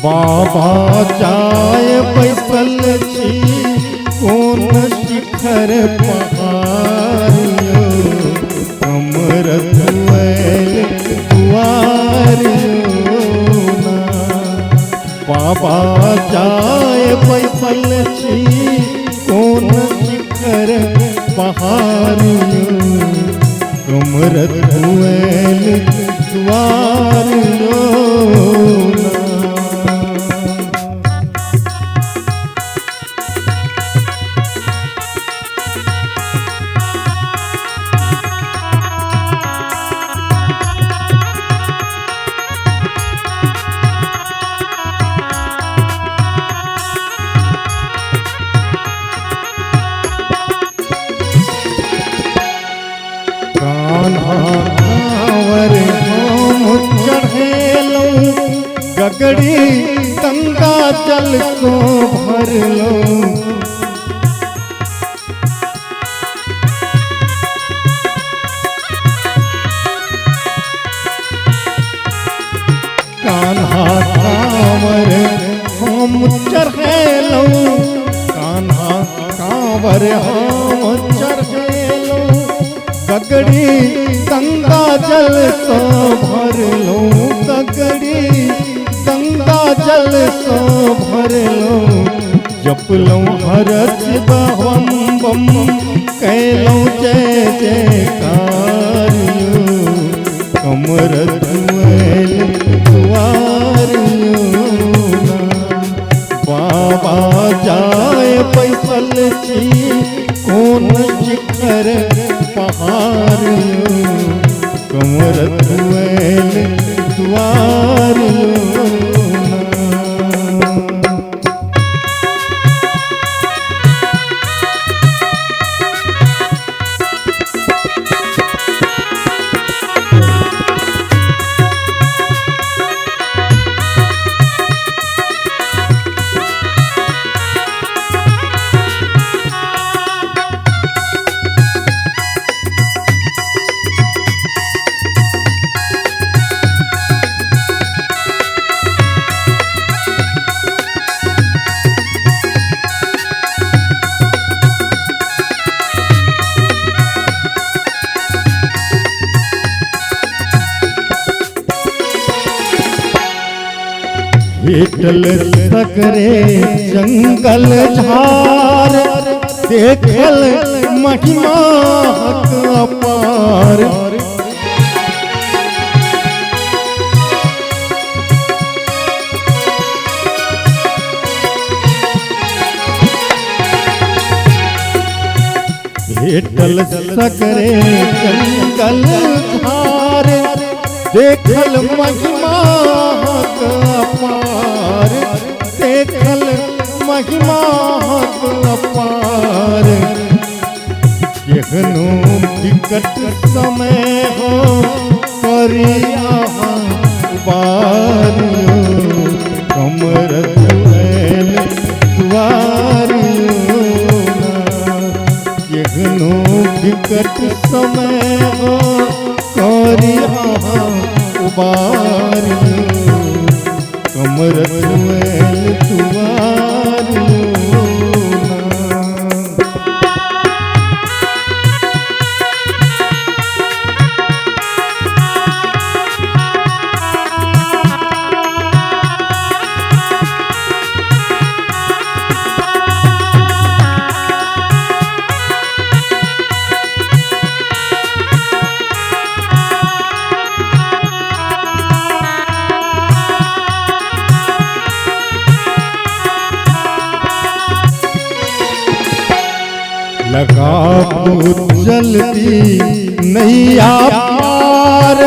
बाबा जाय बैसल छी कोन शिखर पहाड़ियो कमर धुएल दुआरियो ना। बाबा जाय बैसल छी कोन शिखर पहाड़ियो कमर धुएल दुआरियो ना। कांवर हम चढ़ेलूं गगड़ी गंगा जल को भरलूं। कान्हा कांवर हम चढ़ेलूं कान्हा कांवर हम चढ़ेलूं गगड़ी गंगा जल सो भरलूं गगड़ी गंगा जल सो भरलूं। जपलूं हर शिव बम बम कैलूं जय जयकारियो कमर धुएल दुआरियो ना। बाबा जाय बैसल छी कोन शिखर पहाड़ियो कमर धुएल दुआरियो ना। भेटल सगरे जंगल झार देखल महिमा हक अपार। भेटल सगरे जंगल झार देखल महिमा हक अपार देखल महिमा हक अपार। केहनो विकट समय हो करिया उबारियो कमर धुएल दुआरियो ना। केहनो विकट समय हो करिया उबारियो कमर धुएल दुआरियो ना। लगा जल्दी नैया पार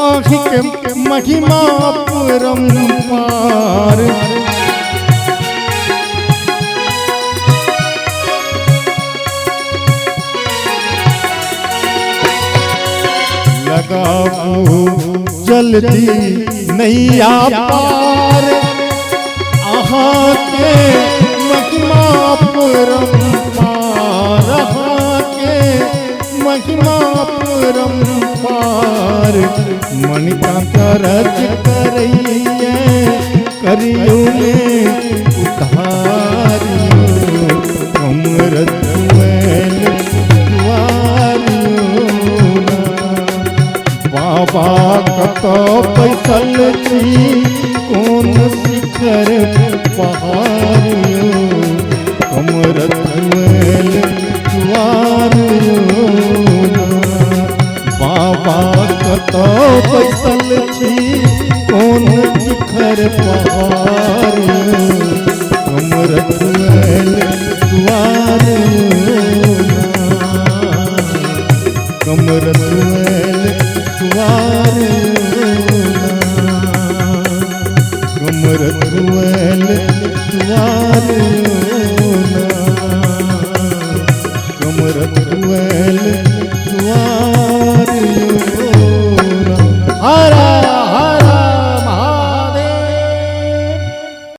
आँखि के महिमा परम्पार। लगा जल्दी नैया पार आहाँ के महिमा परम्पार के महिमा परम्पार। मणिका तरज करैये करियो ने उधारियो कमरत मैल दुआरियो बाबा कतो पैसल छी कौन शिखर पहाड़ियो कमरत मैल दुआरियो बाबा कतो पैसल छी कौन शिखर पहाड़ियो कमरत मैल दुआरियो कमरत मैल दुआरियो कमरत मैल